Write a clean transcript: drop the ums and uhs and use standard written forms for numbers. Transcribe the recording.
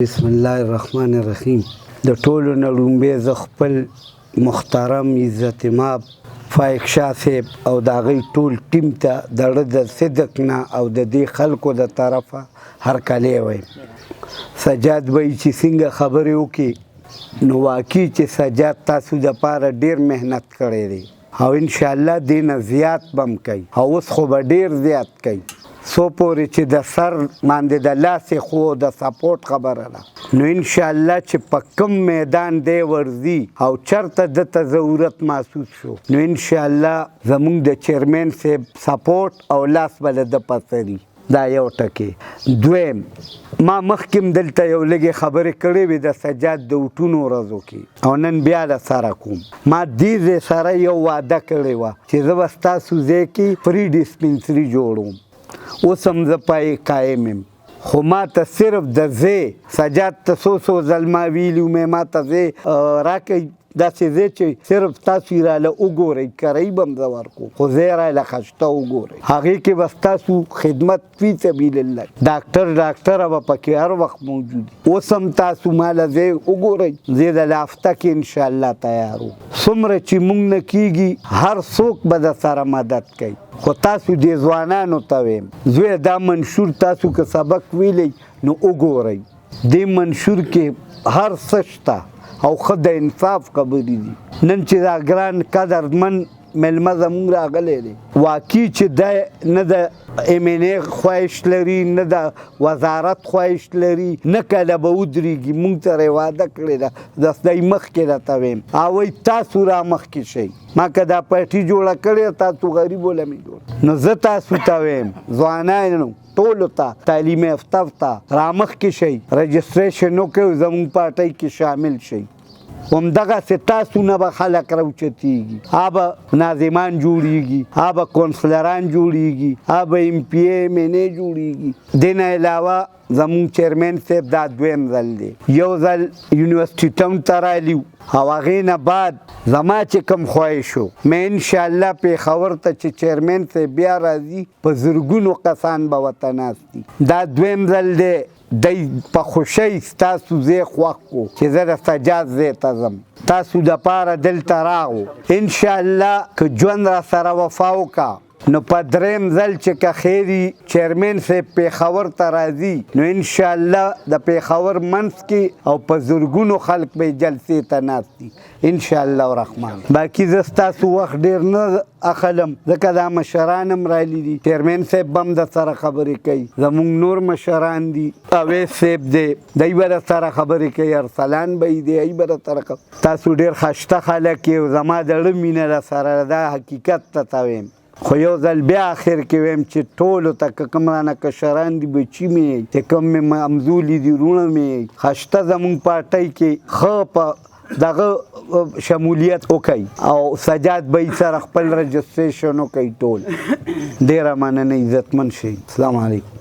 بسم الله الرحمن الرحیم. د ټولو نه لومړی زه خپل محترم عزت مآب فایق شاه صاحب او د هغې ټول ټیم ته د زړه د صدق نه او د دې خلکو د طرفه هرکلی وایم. سجاد وایي چې څنګه خبرې وکړي نو واقعي چې سجاد تاسو دپاره ډېر محنت کړی دی او انشاءالله دې نه زیات به هم کوي او اوس خو به ډېر زیات کوي څو پورې چې د سر باندې د لاسې خو د سپورټ خبره ده نو انشاءالله چې په کوم میدان دی ورځي او چېرته دته ضرورت محسوس شو نو انشاءالله زموږ د چیرمین صاحب سپورټ او لاس به له ده پسه وي. دا یو ټکی. دویم، ما مخکې دلته یو لږې خبرې کړې وې د سجاد د وټونو ورځو کې او نن بیا له سره کوم. ما دې ځای سره یو وعده کړې وه چې زه به ستاسو ځای کې فری ډسپنسري جوړوم. اوس هم زه پای قایم یم خو ما ته صرف د ځای سجاد ته څو ځل ما ویلي مې ما ته ځای راکړئ داسې ځای چې صرف تاسو یې راله وګورئ کرایي به هم زه ورکوم خو ځای راله ښایسته وګورئ هغې کې به ستاسو خدمت فی سبیل الله ډاکټره به پکې هر وخت موجود وي. اوس هم تاسو ما له ځای وګورئ زه د لافته کې انشاءالله تیار وم. څومره چې موږ نه کېږي هر څوک به د سره مدد کوي خو تاسو دې ځوانانو ته ویم زویه دا منشور تاسو که سبق ویلی نو وګورئ دې منشور کې هر څه شته او ښه د انصاف خبرې دي. نن چې دا ګران قدرمن مېلمه زموږ راغلی دی واقعي چې دی نه د ایم این اے خواهش لري نه د وزارت خواهش لري نه کله به ودرېږي. موږ سره یې وعده کړې ده د خدای مخکې راته ویم او تاسو را مخکې شئ. ما که دا پارټي جوړه کړې تاسو غریبو له مې جوړه نو زه تاسو ته ویم ځوانانو ټولو ته تعلیم یافته ته را مخکې شئ رجسټریشن وکړئ زموږ پارټۍ کې شامل شئ. همدغسې تاسو نه به خلک راوچتېږي به ناظمان جوړېږي به کونسلران جوړېږي به ایم پی اے ایم این اے جوړېږي. دې نه علاوه زموږ چیرمین صاحب دا دویم ځل دی یو ځل یونیورسټي ټاون ته رالي او هغې نه بعد زما چې کوم خواهش و مې انشاءالله پېښور ته چې چیرمین صاحب بیا راځي په زرګونو کسان به ورته ناست دي. دا دویم ځل دی دی په خوښۍ ستاسو ځای خوښ کړو چې زه د سجاد ځای ته ځم تاسو دپاره دلته راغو. انشاءالله که ژوند را سره وفا وکړه نو په دریم ځل چې که خیري چیرمین صاحب پېښور ته راځي نو انشاءالله د پېښور منځ کې او په زرګونو خلک به یې جلسې ته ناست دي انشاءالله الرحمن. باقي زه ستاسو وخت ډېر نه اخلم ځکه دا مشران هم راغلي دي چیرمین صاحب به هم د سره خبرې کوي زموږ نور مشران دي اویس صاحب دی دی به د سره خبرې کوي ارسلان به یې دی هغوی به د سره تاسو ډېر ښایسته خلک یې زما د زړه مینه در سره دا حقیقت ته ویم. خو یو ځل بیا اخر کې ویم چې ټولو ته که کوم رانه کشران دي بچي مې چې کوم مې همزولي دي وروڼه مې ښایسته زموږ پارټۍ کې ښه په دغه شمولیت وکړئ او سجاد به یې سره خپل رجسټریشن وکړئ ټول. ډېره مننه عزتمن شئ. السلام علیکم.